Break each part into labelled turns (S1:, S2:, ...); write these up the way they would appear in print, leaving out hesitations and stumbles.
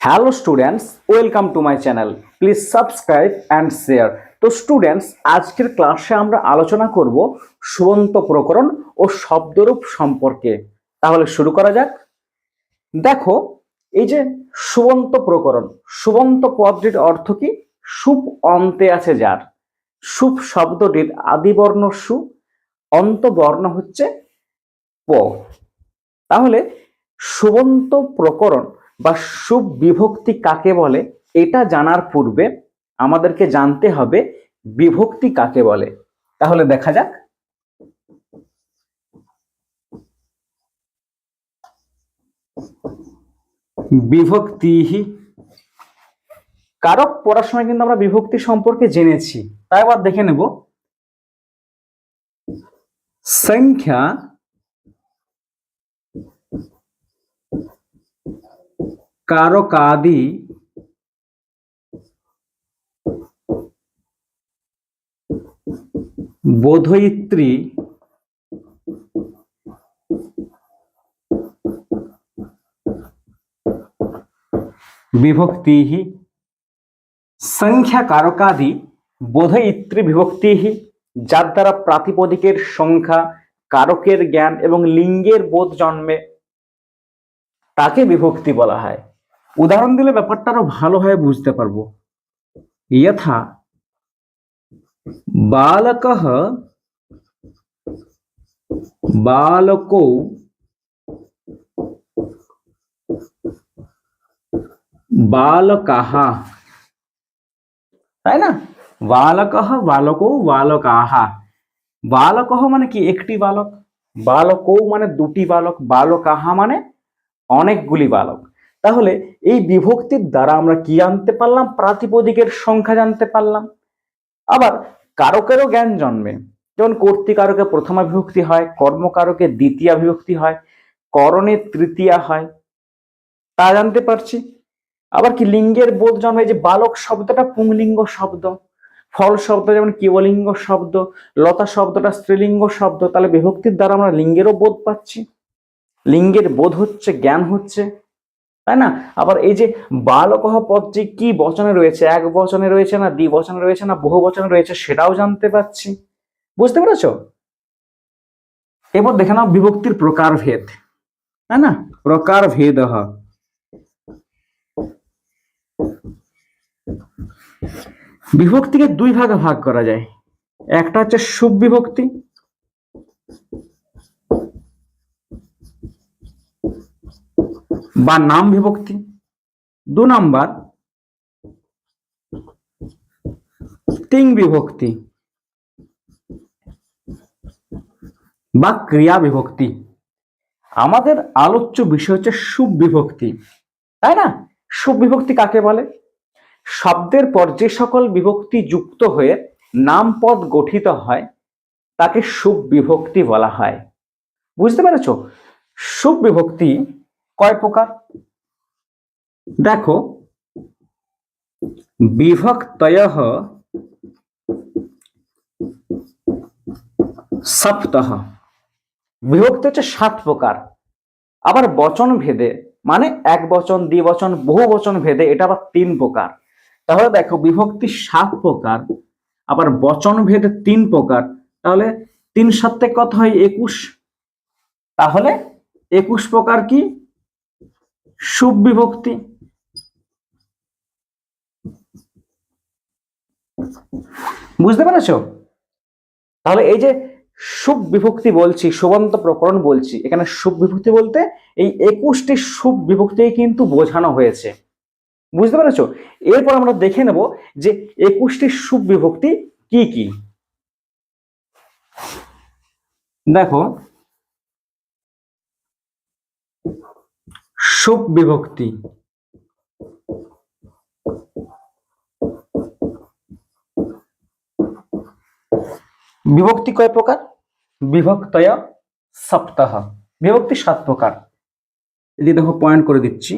S1: Hello students, welcome to my channel. Please subscribe and share. তো students, আজকের ক্লাসে আমরা আলোচনা করব সুবন্ত প্রকরণ ও শব্দরূপ সম্পর্কে। তাহলে শুরু করা যাক। দেখো, এই যে সুবন্ত প্রকরণ, সুবন্ত পদটির অর্থ কি? সুপ অন্তে আছে যার। সুপ শব্দটির আদিবর্ণ সু, অন্তবর্ণ হচ্ছে প। তাহলে সুবন্ত প্রকরণ বা সুপ বিভক্তি কাকে বলে এটা জানার পূর্বে আমাদেরকে জানতে হবে বিভক্তি কাকে বলে। তাহলে দেখা যাক। বিভক্তি, কারক পড়ার সময় কিন্তু আমরা বিভক্তি সম্পর্কে জেনেছি, তাই আবার দেখে নেব। সংখ্যা, কারকাদি, বোধয়িত্রী, বিভক্তি। সংখ্যা কারকাদি বোধয়িত্রী বিভক্তি, যার দ্বারা প্রাতিপদিকের সংখ্যা, কারকের জ্ঞান এবং লিঙ্গের বোধ জন্মে, তাকে বিভক্তি বলা হয়। উদাহরণ দিলে ব্যাপারটা আরো ভালোভাবে বুঝতে পারবো। যথা বালকঃ, বালকৌ, বালকাः, তাই না? বালকঃ, বালকৌ, বালকাः। বালকঃ মানে কি? একটি বালক। বালকৌ মানে দুটি বালক। বালকাः মানে অনেকগুলি বালক। তাহলে এই বিভক্তির দ্বারা আমরা কি জানতে পারলাম? প্রাতিপদিকের সংখ্যা জানতে পারলাম। আবার কারকেরও জ্ঞান জন্মে, যেমন কর্তৃকারকে প্রথমা বিভক্তি হয়, কর্মকারকে দ্বিতীয়া বিভক্তি হয়, করণে তৃতীয়া হয়, তা জানতে পারছি। আবার কি লিঙ্গের বোধ জন্মে, যে বালক শব্দটা পুংলিঙ্গ শব্দ, ফল শব্দ যেমন কেবলিঙ্গ শব্দ, লতা শব্দটা স্ত্রীলিঙ্গ শব্দ, তাহলে বিভক্তির দ্বারা আমরা লিঙ্গেরও বোধ পাচ্ছি। লিঙ্গের বোধ হচ্ছে, জ্ঞান হচ্ছে, তাই না? আবার এই যে বালকহ পদটি কি বচনে রয়েছে, এক বচনে রয়েছে না দ্বিবচনে রয়েছে না বহু বচনে রয়েছে, সেটাও জানতে পারছি। বুঝতে পেরেছো? এবার দেখে নাও বিভক্তির প্রকার ভেদ, তাই না? প্রকার ভেদ, বিভক্তিকে দুই ভাগে ভাগ করা যায়। একটা হচ্ছে সুপ বিভক্তি, বা নাম বিভক্তি। দু নাম্বার তিং বিভক্তি বা ক্রিয়া বিভক্তি। আমাদের আলোচ্য বিষয় হচ্ছে সুপ বিভক্তি, তাই না? সুপ বিভক্তি কাকে বলে? শব্দের পর যে সকল বিভক্তি যুক্ত হয়ে নাম পদ গঠিত হয় তাকে সুপ বিভক্তি বলা হয়। বুঝতে পেরেছো? সুপ বিভক্তি কয় প্রকার? দেখো, বিভক্তয়ঃ সপ্তহ। বিভক্তি হচ্ছে 7 প্রকার। আবার বচন ভেদে, মানে এক বচন, দ্বিবচন, বহু বচন ভেদে এটা আবার 3 প্রকার। তাহলে দেখো, বিভক্তি 7 প্রকার, আবার বচন ভেদে 3 প্রকার। তাহলে 3 7 কত হয়? 21। তাহলে 21 প্রকার কি? সুপ বিভক্তি। বুঝতে পেরেছো? তাহলে এই যে সুপ বিভক্তি বলছি, সুবন্ত প্রকরণ বলছি, এখানে সুপ বিভক্তি বলতে এই 21টি সুপ বিভক্তি কিন্তু বোঝানো হয়েছে। বুঝতে পেরেছো? এরপর আমরা দেখে নেব যে 21টি সুপ বিভক্তি কি কি। দেখো, সুপ বিভক্তি, বিভক্তি কয় প্রকার? বিভক্তয় সপ্তাহ। বিভক্তি 7 প্রকার। এই দেখো, পয়েন্ট করে দিচ্ছি।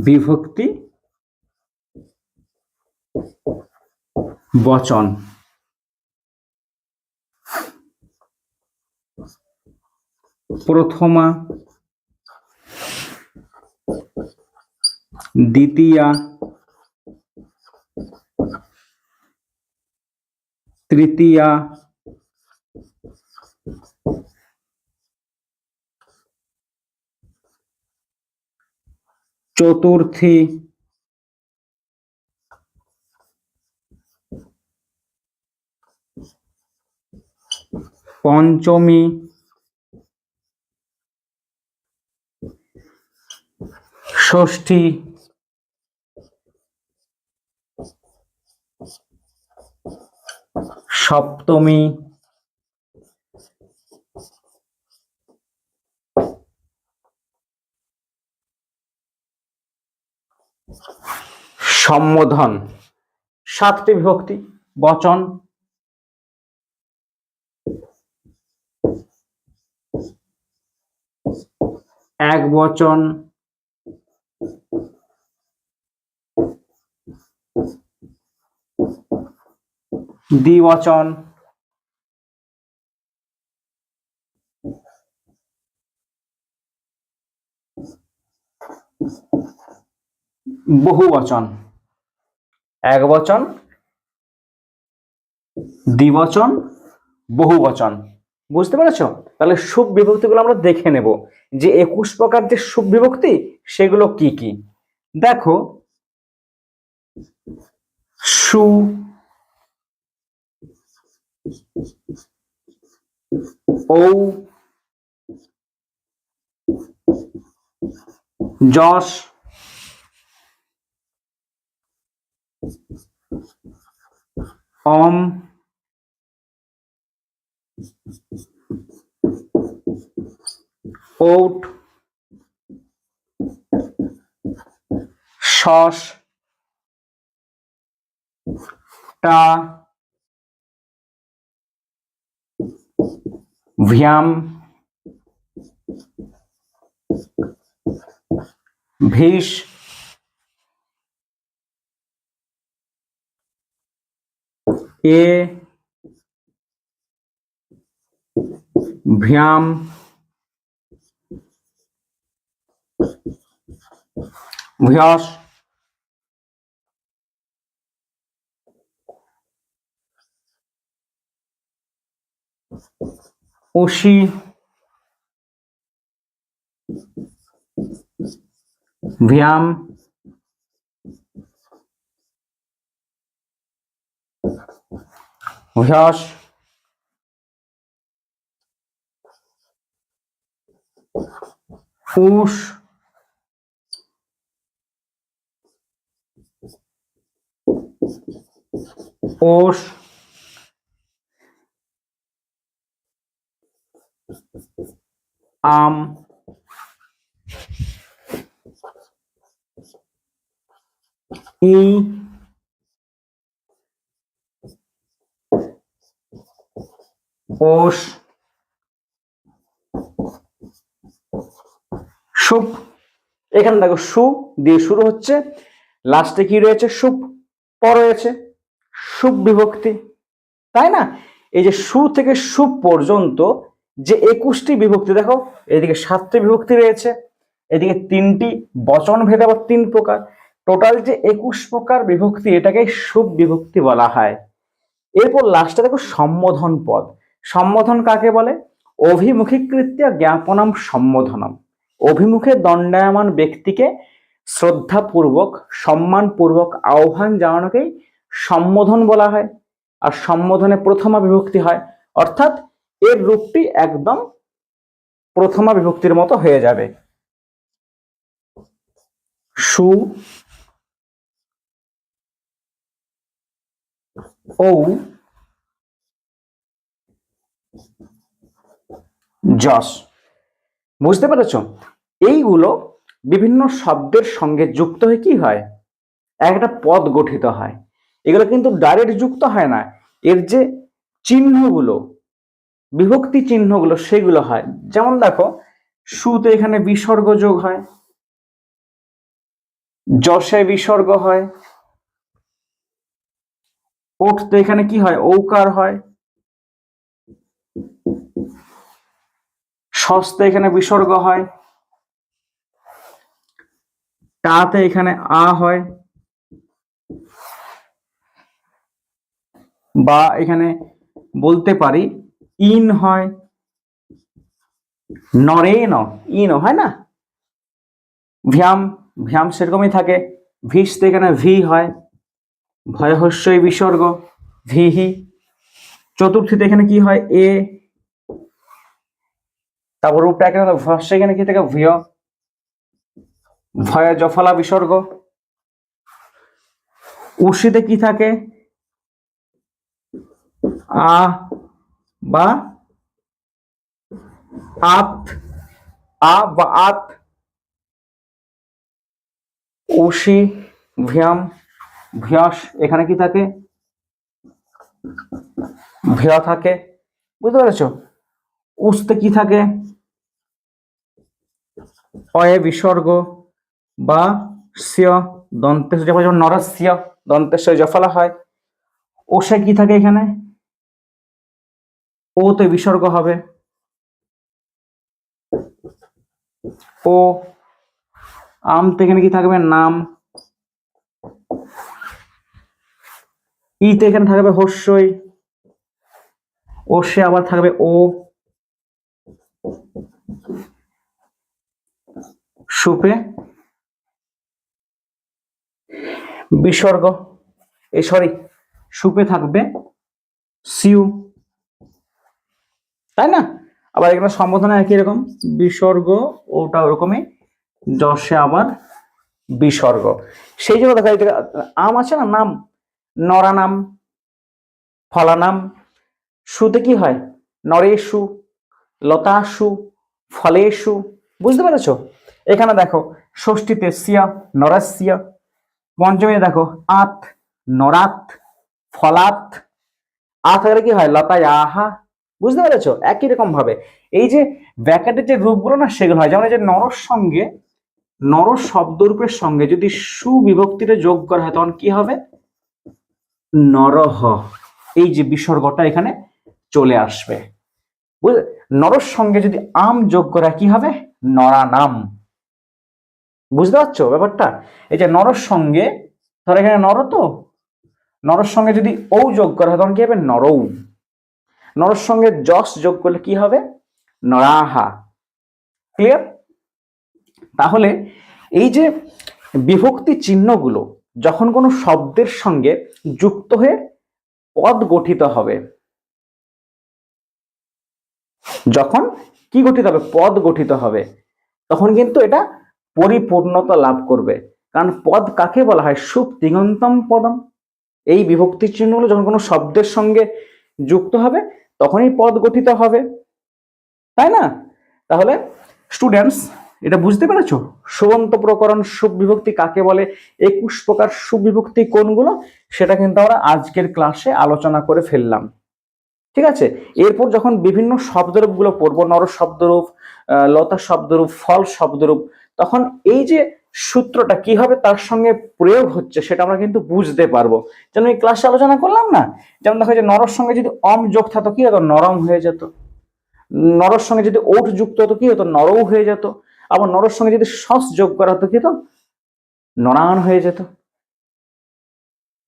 S1: বিভক্তি, বচন, প্রথমা, দ্বিতীয়া, তৃতীয়া, চতুর্থী, পঞ্চমী, ষষ্ঠী, সপ্তমী, সম্বোধন। 7টি বিভক্তি বচন। এক বচন, দ্বিবচন, বহুবচন। এক বচন, দ্বিবচন, বহুবচন। বুঝতে পেরেছো? তাহলে সুপ বিভক্তিগুলো আমরা দেখে নেব যে 21 প্রকার যে সুপ বিভক্তি সেগুলো কি কি। দেখো, সু, ঔ, যশ, অম, ওট, শস, টা, ভ্যাম, ভিষ, এ, ভ্যাম, ভ্যাস, উষি, ভ্যাম, ভ্যাস, উষ, ওষ, আম, ই, ওষ, সুপ। এখানে দেখো সু দিয়ে শুরু হচ্ছে, লাস্টে কি রয়েছে? সুপ প রয়েছে, সুপ বিভক্তি, তাই না? এই যে সু থেকে সুপ পর্যন্ত যে 21টি বিভক্তি, দেখো এদিকে 7টি বিভক্তি রয়েছে, এদিকে 3টি বচন ভেদে আবার 3 প্রকার, টোটাল যে 21 প্রকার বিভক্তি, এটাকে সুপ বিভক্তি বলা হয়। এরপর লাস্টে দেখো সম্বোধন পদ। সম্বোধন কাকে বলে? অভিমুখীকৃত্য জ্ঞাপনম সম্বোধনম। অভিমুখে দণ্ডায়মান ব্যক্তিকে শ্রদ্ধাপূর্বক সম্মানপূর্বক আহ্বান জানানোকেই সম্বোধন বলা হয়। আর সম্বোধনে প্রথমা বিভক্তি হয়, অর্থাৎ এর রূপটি একদম প্রথমা বিভক্তির মতো হয়ে যাবে। সু, ঔ, যশ। বুঝতে পেরেছ? এইগুলো বিভিন্ন শব্দের সঙ্গে যুক্ত হয়ে কি হয়? একটা পদ গঠিত হয়। এগুলো কিন্তু ডাইরেক্ট যুক্ত হয় না, এর যে চিহ্নগুলো, বিভক্তি চিহ্নগুলো, সেগুলো হয়। যেমন দেখো, সুতে এখানে বিসর্গ যোগ হয়, যশে বিসর্গ হয়, ওঠতে এখানে কি হয়? ঔকার হয়, সস্তে এখানে বিসর্গ হয়, টাতে এখানে আ হয়, বা এখানে বলতে পারি ইন হয়, নরেন ইন হয় না। ভ্যাম, ভ্যাম সেরকমই থাকে। ভিসতে এখানে ভি হয়, ভয় হস্যই বিসর্গ ভিহি। চতুর্থীতে এখানে কি হয় এ, তারপর রূপটা এখানে ভস্য, এখানে কি থাকে ভিয়, ভয় জফলা বিসর্গ। উর্ষিতে কি থাকে আ বা আত, আ বা আত। উষি ভ্যাম ভ্যাস, এখানে কি থাকে ভ্য থাকে, বুঝতে পেরেছো। উস্তে কি থাকে অয়ে বিসর্গ বা স্য দন্তেশ, যেমন নরস্য দন্তেশ জফলা হয়। ওষে কি থাকে এখানে ওতে বিসর্গ হবে, ও। আমতে এখানে কি থাকবে নাম, ইতে এখানে থাকবে হস্যই, ওষে আবার থাকবে ও। সুপে বিসর্গ, সরি সুপে থাকবে সিউ, তাই না। আবার এখানে সম্বোধনা একই রকম, বিসর্গ ওটা ওরকমই, যশে আবার বিসর্গ। সেই জন্য দেখা যায় আম আছে না, নাম নরা নাম, ফলা নাম। সুতে কি হয় নরেশু, লতাশু, ফলেশু, বুঝতে পেরেছো। এখানে দেখো ষষ্ঠীতে সিয়া নরাসিয়া, পঞ্চমী দেখো আত নরাত ফলাত, আ থাকলে কি হয় লতায় আহা, বুঝতে পেরেছো। একই রকম ভাবে এই যে ব্যাকেটের যে রূপগুলো না সেগুলো হয়, যেমন এই যে নরর সঙ্গে, নর শব্দরূপের সঙ্গে যদি সুবিভক্তিটা যোগ করা হয় তখন কি হবে নরহ, এই যে বিসর্গটা এখানে চলে আসবে। নরর সঙ্গে যদি আম যোগ করা কি হবে নরানাম, বুঝতে পারছো ব্যাপারটা। এই যে নরর সঙ্গে, ধর এখানে নর, তো নরর সঙ্গে যদি ও যোগ করা হয় তখন কি হবে নরৌ, নরর সঙ্গে যশ যোগ করলে কি হবে নরাহা। ক্লিয়ার। তাহলে এই যে বিভক্তি চিহ্নগুলো যখন কোনো শব্দের সঙ্গে যুক্ত হয়ে পদ গঠিত হবে, যখন কি গঠিত হবে পদ গঠিত হবে, তখন কিন্তু এটা পরিপূর্ণতা লাভ করবে। কারণ পদ কাকে বলা হয় সুপ তিঙন্তম পদম। এই বিভক্তি চিহ্নগুলো যখন কোনো শব্দের সঙ্গে যুক্ত হবে তখনই পদ গঠিত হবে, তাই না। তাহলে স্টুডেন্টস এটা বুঝতে পেরেছো সুবন্ত প্রকরণ সুবিভক্তি কাকে বলে, 21 প্রকার সুবিভক্তি কোনগুলো, সেটা কিন্তু আমরা আজকের ক্লাসে আলোচনা করে ফেললাম। ঠিক আছে। এরপর যখন বিভিন্ন শব্দরূপ গুলো পড়বো, নর শব্দরূপ, লতা শব্দরূপ, ফল শব্দরূপ, তখন এই যে সূত্রটা কিভাবে তার সঙ্গে প্রয়োগ হচ্ছে সেটা আমরা কিন্তু বুঝতে পারবো। যেন এই ক্লাসে আলোচনা করলাম না, যেমন দেখো যে নরর সঙ্গে যদি অম যোগ থাকতো কি হতো নরম হয়ে যেত, নরর সঙ্গে যদি ওট যুক্ত হতো কি হতো নরও হয়ে যেত, আবার নরর সঙ্গে যদি সস যোগ করা হতো কি হতো নরান হয়ে যেত,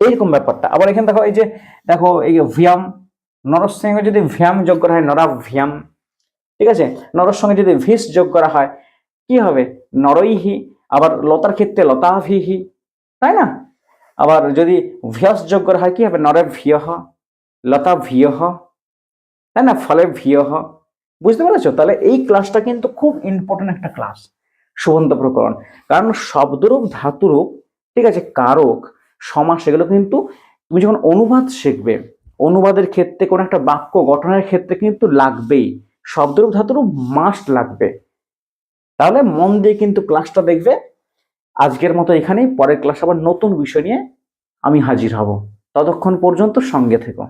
S1: এইরকম ব্যাপারটা। আবার এখানে দেখো এই যে দেখো এই ভিয়াম, নরর সঙ্গে যদি ভ্যাম যোগ করা হয় নরা ভ্যাম, ঠিক আছে। নরর সঙ্গে যদি ভিস যোগ করা হয় কি হবে নরইহি, আবার লতার ক্ষেত্রে লতাভিহি, তাই না। আবার যদি ভিয়স যোগ করা হয় কি হবে নরে ভিয়হ, লতা ভিয়হ, তাই না, ফলে ভিয়হ, বুঝতে পেরেছো। তাহলে এই ক্লাসটা কিন্তু খুব ইম্পর্টেন্ট একটা ক্লাস সুবন্ত প্রকরণ, কারণ শব্দরূপ ধাতুরূপ, ঠিক আছে, কারক সমাস, এগুলো কিন্তু তুমি যখন অনুবাদ শিখবে, অনুবাদের ক্ষেত্রে কোন একটা বাক্য গঠনের ক্ষেত্রে কিন্তু লাগবেই, শব্দরূপ ধাতুরূপ মাস্ট লাগবে। তাহলে মন দিয়ে কিন্তু ক্লাসটা দেখবে। আজকের মতো এখানেই, পরের ক্লাস আবার নতুন বিষয় নিয়ে আমি হাজির হব, ততক্ষণ পর্যন্ত সঙ্গে থেকো।